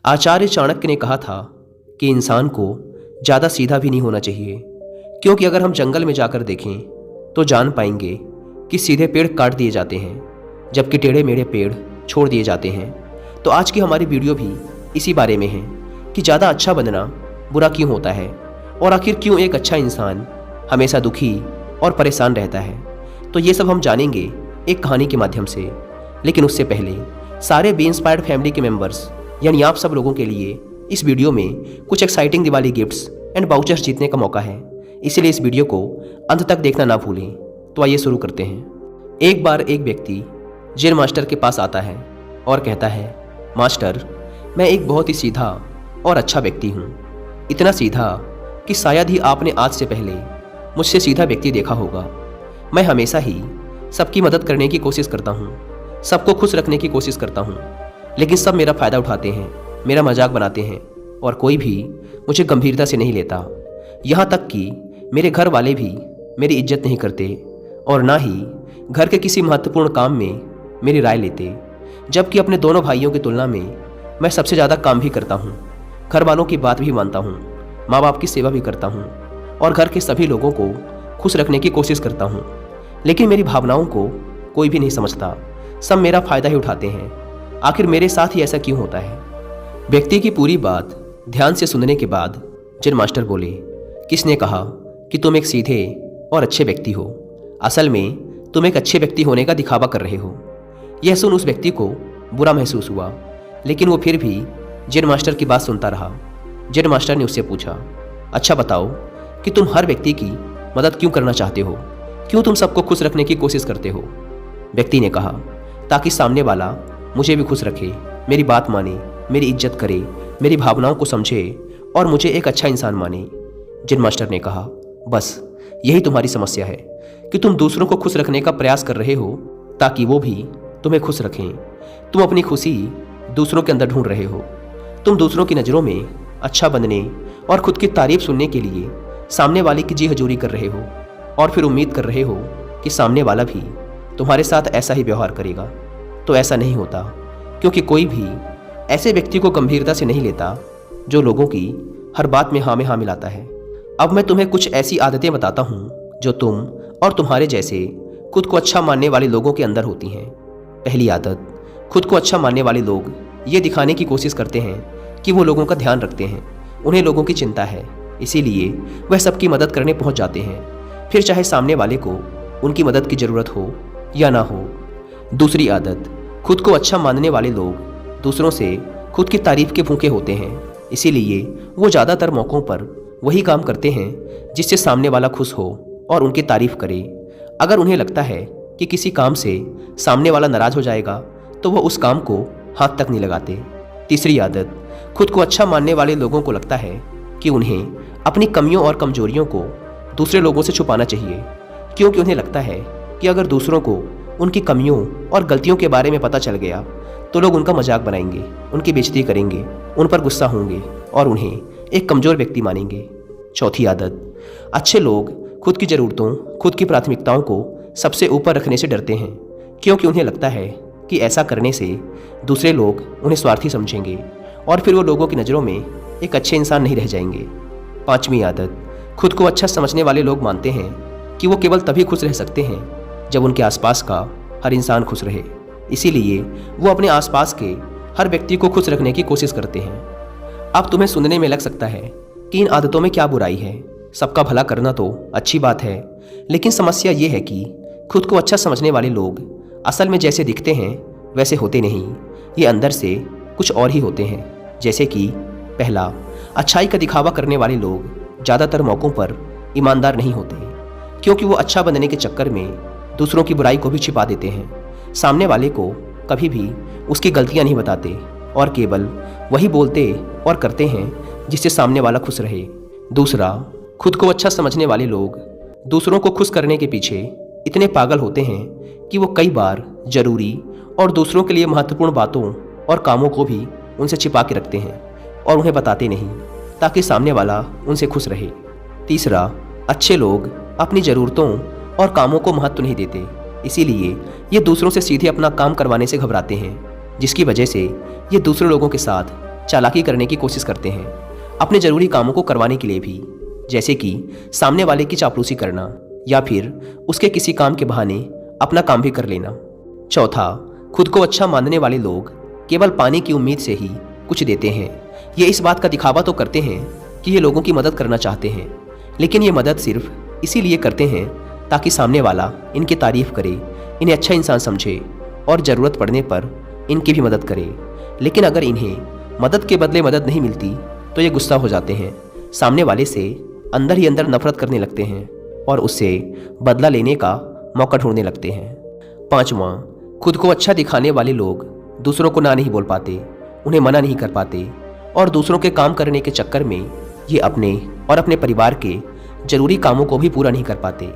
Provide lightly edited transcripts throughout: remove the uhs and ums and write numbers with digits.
आचार्य चाणक्य ने कहा था कि इंसान को ज़्यादा सीधा भी नहीं होना चाहिए, क्योंकि अगर हम जंगल में जाकर देखें तो जान पाएंगे कि सीधे पेड़ काट दिए जाते हैं जबकि टेढ़े मेढ़े पेड़ छोड़ दिए जाते हैं। तो आज की हमारी वीडियो भी इसी बारे में है कि ज़्यादा अच्छा बनना बुरा क्यों होता है और आखिर क्यों एक अच्छा इंसान हमेशा दुखी और परेशान रहता है। तो ये सब हम जानेंगे एक कहानी के माध्यम से। लेकिन उससे पहले सारे बी इंस्पायर्ड फैमिली के मेंबर्स यानी आप सब लोगों के लिए इस वीडियो में कुछ exciting Diwali gifts and vouchers जीतने का मौका है, इसीलिए इस वीडियो को अंत तक देखना ना भूलें। तो आइए शुरू करते हैं। एक बार एक व्यक्ति जेन मास्टर के पास आता है और कहता है, मास्टर, मैं एक बहुत ही सीधा और अच्छा व्यक्ति हूँ। इतना सीधा कि शायद ही आपने आज से पहले मुझसे सीधा व्यक्ति देखा होगा। मैं हमेशा ही सबकी मदद करने की कोशिश करता हूँ, सबको खुश रखने की कोशिश करता हूँ, लेकिन सब मेरा फ़ायदा उठाते हैं, मेरा मजाक बनाते हैं और कोई भी मुझे गंभीरता से नहीं लेता। यहाँ तक कि मेरे घर वाले भी मेरी इज्जत नहीं करते और ना ही घर के किसी महत्वपूर्ण काम में मेरी राय लेते, जबकि अपने दोनों भाइयों की तुलना में मैं सबसे ज़्यादा काम भी करता हूँ, घर वालों की बात भी मानता हूँ, माँ बाप की सेवा भी करता हूँ और घर के सभी लोगों को खुश रखने की कोशिश करता हूँ। लेकिन मेरी भावनाओं को कोई भी नहीं समझता, सब मेरा फ़ायदा ही उठाते हैं। आखिर मेरे साथ ही ऐसा क्यों होता है? व्यक्ति की पूरी बात ध्यान से सुनने के बाद जेन मास्टर बोले, किसने कहा कि तुम एक सीधे और अच्छे व्यक्ति हो? असल में तुम एक अच्छे व्यक्ति होने का दिखावा कर रहे हो। यह सुन उस व्यक्ति को बुरा महसूस हुआ, लेकिन वो फिर भी जेन मास्टर की बात सुनता रहा। जेन मास्टर ने उससे पूछा, अच्छा बताओ कि तुम हर व्यक्ति की मदद क्यों करना चाहते हो? क्यों तुम सबको खुश रखने की कोशिश करते हो? व्यक्ति ने कहा, ताकि सामने वाला मुझे भी खुश रखे, मेरी बात माने, मेरी इज्जत करे, मेरी भावनाओं को समझे और मुझे एक अच्छा इंसान माने। जेन मास्टर ने कहा, बस यही तुम्हारी समस्या है कि तुम दूसरों को खुश रखने का प्रयास कर रहे हो ताकि वो भी तुम्हें खुश रखें। तुम अपनी खुशी दूसरों के अंदर ढूंढ रहे हो। तुम दूसरों की नज़रों में अच्छा बनने और खुद की तारीफ सुनने के लिए सामने वाले की जी हजूरी कर रहे हो और फिर उम्मीद कर रहे हो कि सामने वाला भी तुम्हारे साथ ऐसा ही व्यवहार करेगा। तो ऐसा नहीं होता, क्योंकि कोई भी ऐसे व्यक्ति को गंभीरता से नहीं लेता जो लोगों की हर बात में हाँ में हाँ मिलाता है। अब मैं तुम्हें कुछ ऐसी आदतें बताता हूँ जो तुम और तुम्हारे जैसे खुद को अच्छा मानने वाले लोगों के अंदर होती हैं। पहली आदत, खुद को अच्छा मानने वाले लोग ये दिखाने की कोशिश करते हैं कि वो लोगों का ध्यान रखते हैं, उन्हें लोगों की चिंता है, इसीलिए वह सबकी मदद करने पहुँच जाते हैं, फिर चाहे सामने वाले को उनकी मदद की ज़रूरत हो या ना हो। दूसरी आदत, खुद को अच्छा मानने वाले लोग दूसरों से खुद की तारीफ के भूखे होते हैं, इसीलिए वो ज़्यादातर मौक़ों पर वही काम करते हैं जिससे सामने वाला खुश हो और उनकी तारीफ करे। अगर उन्हें लगता है कि किसी काम से सामने वाला नाराज़ हो जाएगा तो वो उस काम को हाथ तक नहीं लगाते। तीसरी आदत, खुद को अच्छा मानने वाले लोगों को लगता है कि उन्हें अपनी कमियों और कमजोरियों को दूसरे लोगों से छुपाना चाहिए, क्योंकि उन्हें लगता है कि अगर दूसरों को उनकी कमियों और गलतियों के बारे में पता चल गया तो लोग उनका मजाक बनाएंगे, उनकी बेइज्जती करेंगे, उन पर गुस्सा होंगे और उन्हें एक कमज़ोर व्यक्ति मानेंगे। चौथी आदत, अच्छे लोग खुद की ज़रूरतों, खुद की प्राथमिकताओं को सबसे ऊपर रखने से डरते हैं, क्योंकि उन्हें लगता है कि ऐसा करने से दूसरे लोग उन्हें स्वार्थी समझेंगे और फिर वो लोगों की नज़रों में एक अच्छे इंसान नहीं रह जाएंगे। पाँचवीं आदत, खुद को अच्छा समझने वाले लोग मानते हैं कि वो केवल तभी खुश रह सकते हैं जब उनके आसपास का हर इंसान खुश रहे, इसीलिए वो अपने आसपास के हर व्यक्ति को खुश रखने की कोशिश करते हैं। अब तुम्हें सुनने में लग सकता है कि इन आदतों में क्या बुराई है, सबका भला करना तो अच्छी बात है, लेकिन समस्या ये है कि खुद को अच्छा समझने वाले लोग असल में जैसे दिखते हैं वैसे होते नहीं, ये अंदर से कुछ और ही होते हैं। जैसे कि पहला, अच्छाई का दिखावा करने वाले लोग ज़्यादातर मौक़ों पर ईमानदार नहीं होते, क्योंकि वो अच्छा बनने के चक्कर में दूसरों की बुराई को भी छिपा देते हैं, सामने वाले को कभी भी उसकी गलतियां नहीं बताते और केवल वही बोलते और करते हैं जिससे सामने वाला खुश रहे। दूसरा, खुद को अच्छा समझने वाले लोग दूसरों को खुश करने के पीछे इतने पागल होते हैं कि वो कई बार ज़रूरी और दूसरों के लिए महत्वपूर्ण बातों और कामों को भी उनसे छिपा के रखते हैं और उन्हें बताते नहीं, ताकि सामने वाला उनसे खुश रहे। तीसरा, अच्छे लोग अपनी ज़रूरतों और कामों को महत्व नहीं देते, इसीलिए ये दूसरों से सीधे अपना काम करवाने से घबराते हैं, जिसकी वजह से ये दूसरे लोगों के साथ चालाकी करने की कोशिश करते हैं, अपने ज़रूरी कामों को करवाने के लिए भी, जैसे कि सामने वाले की चापलूसी करना या फिर उसके किसी काम के बहाने अपना काम भी कर लेना। चौथा, खुद को अच्छा मानने वाले लोग केवल पाने की उम्मीद से ही कुछ देते हैं। ये इस बात का दिखावा तो करते हैं कि ये लोगों की मदद करना चाहते हैं, लेकिन ये मदद सिर्फ इसीलिए करते हैं ताकि सामने वाला इनकी तारीफ करे, इन्हें अच्छा इंसान समझे और ज़रूरत पड़ने पर इनकी भी मदद करे। लेकिन अगर इन्हें मदद के बदले मदद नहीं मिलती तो ये गुस्सा हो जाते हैं, सामने वाले से अंदर ही अंदर नफरत करने लगते हैं और उससे बदला लेने का मौका ढूंढने लगते हैं। पांचवा, खुद को अच्छा दिखाने वाले लोग दूसरों को ना नहीं बोल पाते, उन्हें मना नहीं कर पाते और दूसरों के काम करने के चक्कर में ये अपने और अपने परिवार के जरूरी कामों को भी पूरा नहीं कर पाते।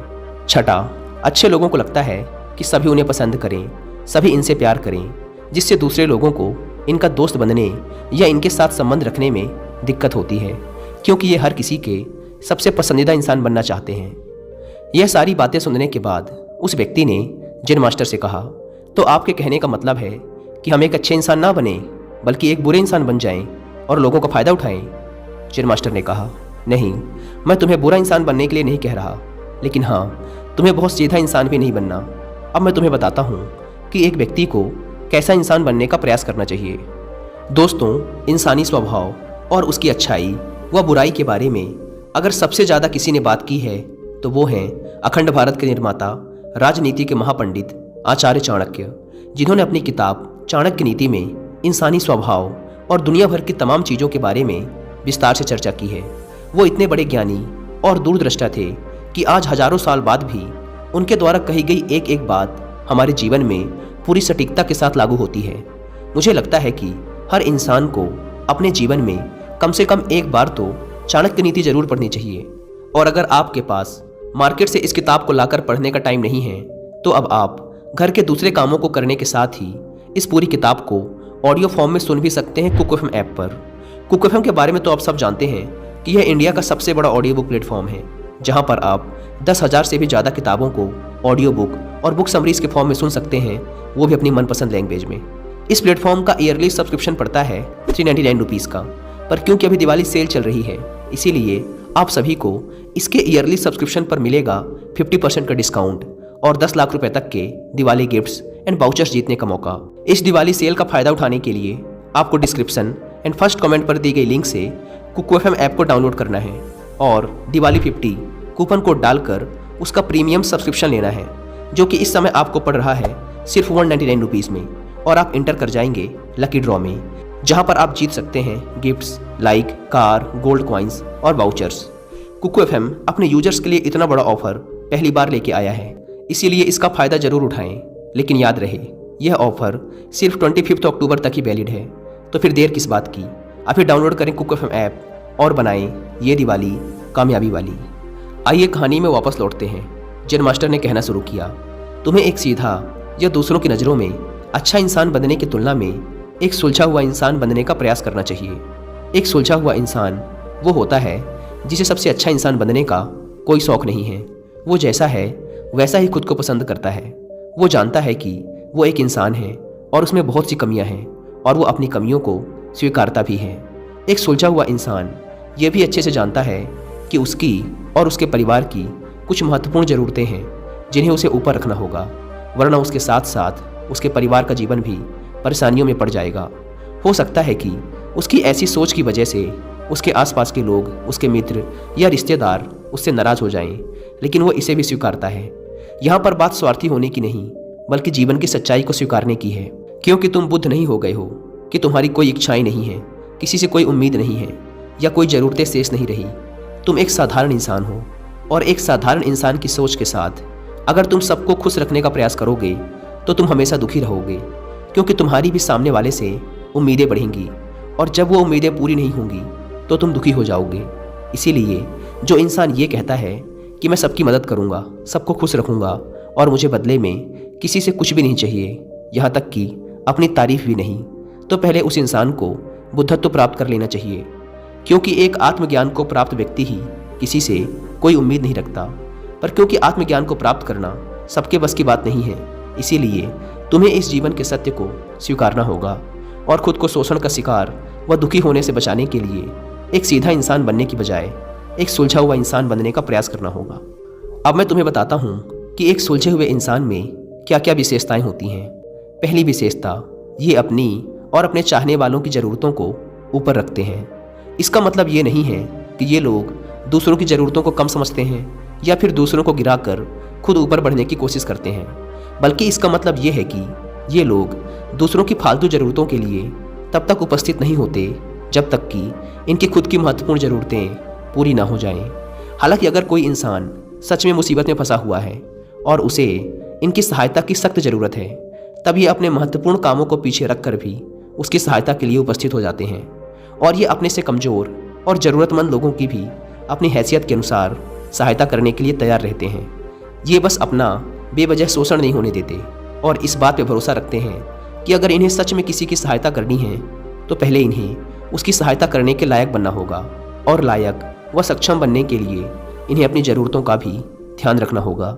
छठा, अच्छे लोगों को लगता है कि सभी उन्हें पसंद करें, सभी इनसे प्यार करें, जिससे दूसरे लोगों को इनका दोस्त बनने या इनके साथ संबंध रखने में दिक्कत होती है, क्योंकि ये हर किसी के सबसे पसंदीदा इंसान बनना चाहते हैं। यह सारी बातें सुनने के बाद उस व्यक्ति ने जेन मास्टर से कहा, तो आपके कहने का मतलब है कि हम एक अच्छे इंसान ना बने बल्कि एक बुरे इंसान बन जाएं और लोगों का फ़ायदा उठाएं? जेन मास्टर ने कहा, नहीं, मैं तुम्हें बुरा इंसान बनने के लिए नहीं कह रहा, लेकिन हाँ, तुम्हें बहुत सीधा इंसान भी नहीं बनना। अब मैं तुम्हें बताता हूँ कि एक व्यक्ति को कैसा इंसान बनने का प्रयास करना चाहिए। दोस्तों, इंसानी स्वभाव और उसकी अच्छाई व बुराई के बारे में अगर सबसे ज़्यादा किसी ने बात की है तो वो हैं अखंड भारत के निर्माता, राजनीति के महापंडित आचार्य चाणक्य, जिन्होंने अपनी किताब चाणक्य नीति में इंसानी स्वभाव और दुनिया भर की तमाम चीज़ों के बारे में विस्तार से चर्चा की है। वो इतने बड़े ज्ञानी और दूरदृष्टा थे कि आज हजारों साल बाद भी उनके द्वारा कही गई एक एक बात हमारे जीवन में पूरी सटीकता के साथ लागू होती है। मुझे लगता है कि हर इंसान को अपने जीवन में कम से कम एक बार तो चाणक्य नीति जरूर पढ़नी चाहिए। और अगर आपके पास मार्केट से इस किताब को लाकर पढ़ने का टाइम नहीं है तो अब आप घर के दूसरे कामों को करने के साथ ही इस पूरी किताब को ऑडियो फॉर्म में सुन भी सकते हैं कुक एफएम ऐप पर। कुक एफएम के बारे में तो आप सब जानते हैं कि यह इंडिया का सबसे बड़ा ऑडियो बुक प्लेटफॉर्म है, जहां पर आप 10,000 से भी ज़्यादा किताबों को ऑडियो बुक और बुक समरीज के फॉर्म में सुन सकते हैं, वो भी अपनी मनपसंद लैंग्वेज में। इस प्लेटफॉर्म का ईयरली सब्सक्रिप्शन पड़ता है 399 रुपीज़ का, पर क्योंकि अभी दिवाली सेल चल रही है इसीलिए आप सभी को इसके ईयरली सब्सक्रिप्शन पर मिलेगा 50% का डिस्काउंट और 10 लाख रुपए तक के दिवाली गिफ्ट्स एंड वाउचर्स जीतने का मौका। इस दिवाली सेल का फायदा उठाने के लिए आपको डिस्क्रिप्शन एंड फर्स्ट कमेंट पर दी गई लिंक से कुक एफएम ऐप को डाउनलोड करना है और दिवाली 50 कूपन कोड डालकर उसका प्रीमियम सब्सक्रिप्शन लेना है, जो कि इस समय आपको पड़ रहा है सिर्फ 199 रुपीज़ में, और आप इंटर कर जाएंगे लकी ड्रॉ में, जहां पर आप जीत सकते हैं gifts like car, gold coins और वाउचर्स। कुक एफएम अपने यूजर्स के लिए इतना बड़ा ऑफर पहली बार लेके आया है, इसीलिए इसका फ़ायदा ज़रूर उठाएं। लेकिन याद रहे, यह ऑफर सिर्फ 25 अक्टूबर तक ही वैलिड है, तो फिर देर किस बात की। अभी डाउनलोड करें कुक एफएम ऐप और बनाएं ये दिवाली कामयाबी वाली। आइए कहानी में वापस लौटते हैं। जेन मास्टर ने कहना शुरू किया, तुम्हें एक सीधा या दूसरों की नज़रों में अच्छा इंसान बनने की तुलना में एक सुलझा हुआ इंसान बनने का प्रयास करना चाहिए। एक सुलझा हुआ इंसान वो होता है जिसे सबसे अच्छा इंसान बनने का कोई शौक़ नहीं है। वो जैसा है वैसा ही खुद को पसंद करता है। वो जानता है कि वो एक इंसान है और उसमें बहुत सी कमियां हैं और वो अपनी कमियों को स्वीकारता भी है। एक सुलझा हुआ इंसान ये भी अच्छे से जानता है कि उसकी और उसके परिवार की कुछ महत्वपूर्ण ज़रूरतें हैं जिन्हें उसे ऊपर रखना होगा, वरना उसके साथ साथ उसके परिवार का जीवन भी परेशानियों में पड़ जाएगा। हो सकता है कि उसकी ऐसी सोच की वजह से उसके आसपास के लोग, उसके मित्र या रिश्तेदार उससे नाराज़ हो जाएं, लेकिन वो इसे भी स्वीकारता है। यहाँ पर बात स्वार्थी होने की नहीं बल्कि जीवन की सच्चाई को स्वीकारने की है, क्योंकि तुम बुद्ध नहीं हो गए हो कि तुम्हारी कोई इच्छाएं नहीं है, किसी से कोई उम्मीद नहीं है या कोई ज़रूरतें शेष नहीं रही। तुम एक साधारण इंसान हो और एक साधारण इंसान की सोच के साथ अगर तुम सबको खुश रखने का प्रयास करोगे तो तुम हमेशा दुखी रहोगे, क्योंकि तुम्हारी भी सामने वाले से उम्मीदें बढ़ेंगी और जब वो उम्मीदें पूरी नहीं होंगी तो तुम दुखी हो जाओगे। इसीलिए जो इंसान ये कहता है कि मैं सबकी मदद करूँगा, सबको खुश रखूँगा और मुझे बदले में किसी से कुछ भी नहीं चाहिए, यहाँ तक कि अपनी तारीफ भी नहीं, तो पहले उस इंसान को बुद्धत्व प्राप्त कर लेना चाहिए, क्योंकि एक आत्मज्ञान को प्राप्त व्यक्ति ही किसी से कोई उम्मीद नहीं रखता। पर क्योंकि आत्मज्ञान को प्राप्त करना सबके बस की बात नहीं है, इसीलिए तुम्हें इस जीवन के सत्य को स्वीकारना होगा और खुद को शोषण का शिकार वह दुखी होने से बचाने के लिए एक सीधा इंसान बनने की बजाय एक सुलझा हुआ इंसान बनने का प्रयास करना होगा। अब मैं तुम्हें बताता हूँ कि एक सुलझे हुए इंसान में क्या क्या विशेषताएं होती हैं। पहली विशेषता, ये अपनी और अपने चाहने वालों की ज़रूरतों को ऊपर रखते हैं। इसका मतलब ये नहीं है कि ये लोग दूसरों की ज़रूरतों को कम समझते हैं या फिर दूसरों को गिराकर खुद ऊपर बढ़ने की कोशिश करते हैं, बल्कि इसका मतलब ये है कि ये लोग दूसरों की फालतू ज़रूरतों के लिए तब तक उपस्थित नहीं होते जब तक कि इनकी खुद की महत्वपूर्ण ज़रूरतें पूरी ना हो जाएं। हालांकि अगर कोई इंसान सच में मुसीबत में फंसा हुआ है और उसे इनकी सहायता की सख्त ज़रूरत है, तब ये अपने महत्वपूर्ण कामों को पीछे रख कर भी उसकी सहायता के लिए उपस्थित हो जाते हैं और ये अपने से कमज़ोर और ज़रूरतमंद लोगों की भी अपनी हैसियत के अनुसार सहायता करने के लिए तैयार रहते हैं। ये बस अपना बेवजह शोषण नहीं होने देते और इस बात पे भरोसा रखते हैं कि अगर इन्हें सच में किसी की सहायता करनी है तो पहले इन्हें उसकी सहायता करने के लायक बनना होगा और लायक व सक्षम बनने के लिए इन्हें अपनी ज़रूरतों का भी ध्यान रखना होगा।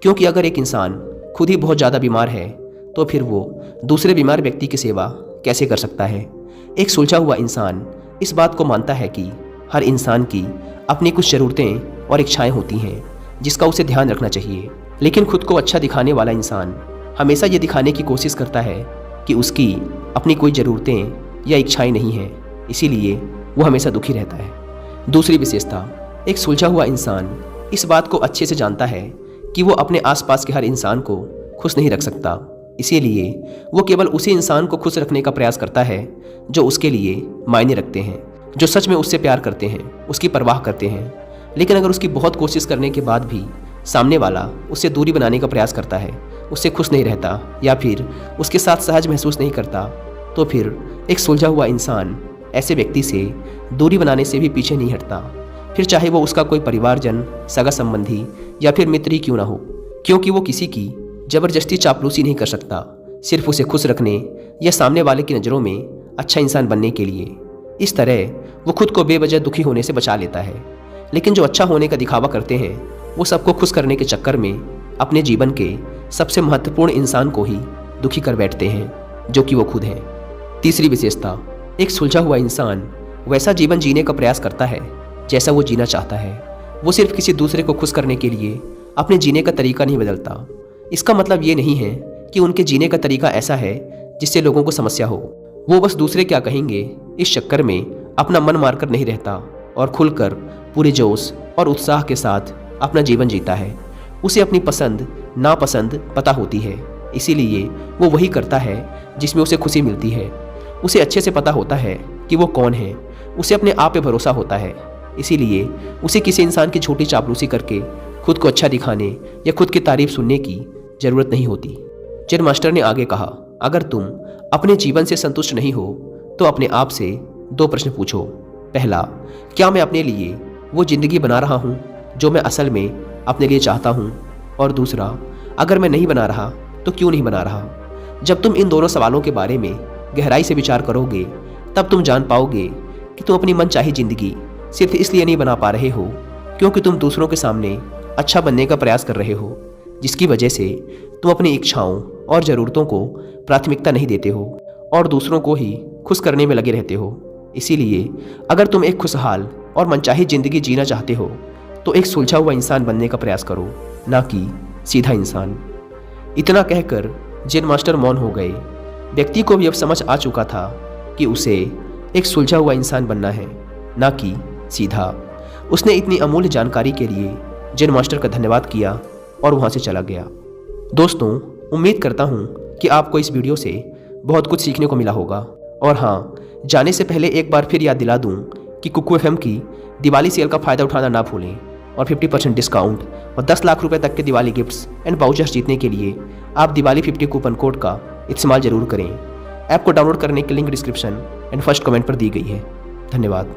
क्योंकि अगर एक इंसान खुद ही बहुत ज़्यादा बीमार है तो फिर वो दूसरे बीमार व्यक्ति की सेवा कैसे कर सकता है। एक सुलझा हुआ इंसान इस बात को मानता है कि हर इंसान की अपनी कुछ ज़रूरतें और इच्छाएं होती हैं जिसका उसे ध्यान रखना चाहिए, लेकिन खुद को अच्छा दिखाने वाला इंसान हमेशा ये दिखाने की कोशिश करता है कि उसकी अपनी कोई ज़रूरतें या इच्छाएं नहीं हैं, इसीलिए वो हमेशा दुखी रहता है। दूसरी विशेषता, एक सुलझा हुआ इंसान इस बात को अच्छे से जानता है कि वो अपने आसपास के हर इंसान को खुश नहीं रख सकता, इसीलिए वो केवल उसी इंसान को खुश रखने का प्रयास करता है जो उसके लिए मायने रखते हैं, जो सच में उससे प्यार करते हैं, उसकी परवाह करते हैं। लेकिन अगर उसकी बहुत कोशिश करने के बाद भी सामने वाला उससे दूरी बनाने का प्रयास करता है, उससे खुश नहीं रहता या फिर उसके साथ सहज महसूस नहीं करता, तो फिर एक सुलझा हुआ इंसान ऐसे व्यक्ति से दूरी बनाने से भी पीछे नहीं हटता, फिर चाहे वो उसका कोई परिवारजन, सगा संबंधी या फिर मित्र ही क्यों ना हो, क्योंकि वो किसी की ज़बरदस्ती चापलूसी नहीं कर सकता, सिर्फ उसे खुश रखने या सामने वाले की नज़रों में अच्छा इंसान बनने के लिए। इस तरह वो खुद को बेवजह दुखी होने से बचा लेता है। लेकिन जो अच्छा होने का दिखावा करते हैं वो सबको खुश करने के चक्कर में अपने जीवन के सबसे महत्वपूर्ण इंसान को ही दुखी कर बैठते हैं, जो कि वो खुद हैं। तीसरी विशेषता, एक सुलझा हुआ इंसान वैसा जीवन जीने का प्रयास करता है जैसा वो जीना चाहता है। वो सिर्फ किसी दूसरे को खुश करने के लिए अपने जीने का तरीका नहीं बदलता। इसका मतलब ये नहीं है कि उनके जीने का तरीका ऐसा है जिससे लोगों को समस्या हो। वो बस दूसरे क्या कहेंगे इस चक्कर में अपना मन मारकर नहीं रहता और खुलकर पूरे जोश और उत्साह के साथ अपना जीवन जीता है। उसे अपनी पसंद नापसंद पता होती है, इसीलिए वो वही करता है जिसमें उसे खुशी मिलती है। उसे अच्छे से पता होता है कि वो कौन है, उसे अपने आप पे भरोसा होता है, इसीलिए उसे किसी इंसान की छोटी चापलूसी करके खुद को अच्छा दिखाने या खुद की तारीफ सुनने की ज़रूरत नहीं होती। जेन मास्टर ने आगे कहा, अगर तुम अपने जीवन से संतुष्ट नहीं हो तो अपने आप से 2 प्रश्न पूछो। पहला, क्या मैं अपने लिए वो ज़िंदगी बना रहा हूँ जो मैं असल में अपने लिए चाहता हूँ? और दूसरा, अगर मैं नहीं बना रहा तो क्यों नहीं बना रहा? जब तुम इन दोनों सवालों के बारे में गहराई से विचार करोगे तब तुम जान पाओगे कि तुम अपनी मनचाही ज़िंदगी सिर्फ इसलिए नहीं बना पा रहे हो क्योंकि तुम दूसरों के सामने अच्छा बनने का प्रयास कर रहे हो, जिसकी वजह से तुम अपनी इच्छाओं और ज़रूरतों को प्राथमिकता नहीं देते हो और दूसरों को ही खुश करने में लगे रहते हो। इसीलिए अगर तुम एक खुशहाल और मनचाही ज़िंदगी जीना चाहते हो तो एक सुलझा हुआ इंसान बनने का प्रयास करो, ना कि सीधा इंसान। इतना कहकर जेन मास्टर मौन हो गए। व्यक्ति को भी अब समझ आ चुका था कि उसे एक सुलझा हुआ इंसान बनना है, ना कि सीधा। उसने इतनी अमूल्य जानकारी के लिए जेन मास्टर का धन्यवाद किया और वहाँ से चला गया। दोस्तों, उम्मीद करता हूँ कि आपको इस वीडियो से बहुत कुछ सीखने को मिला होगा। और हाँ, जाने से पहले एक बार फिर याद दिला दूँ कि कुकू FM की दिवाली सेल का फ़ायदा उठाना ना भूलें और 50% डिस्काउंट और 10 लाख रुपए तक के दिवाली गिफ्ट्स एंड वाउचर्स जीतने के लिए आप दिवाली 50 कूपन कोड का इस्तेमाल जरूर करें। ऐप को डाउनलोड करने की link description and first comment पर दी गई है। धन्यवाद।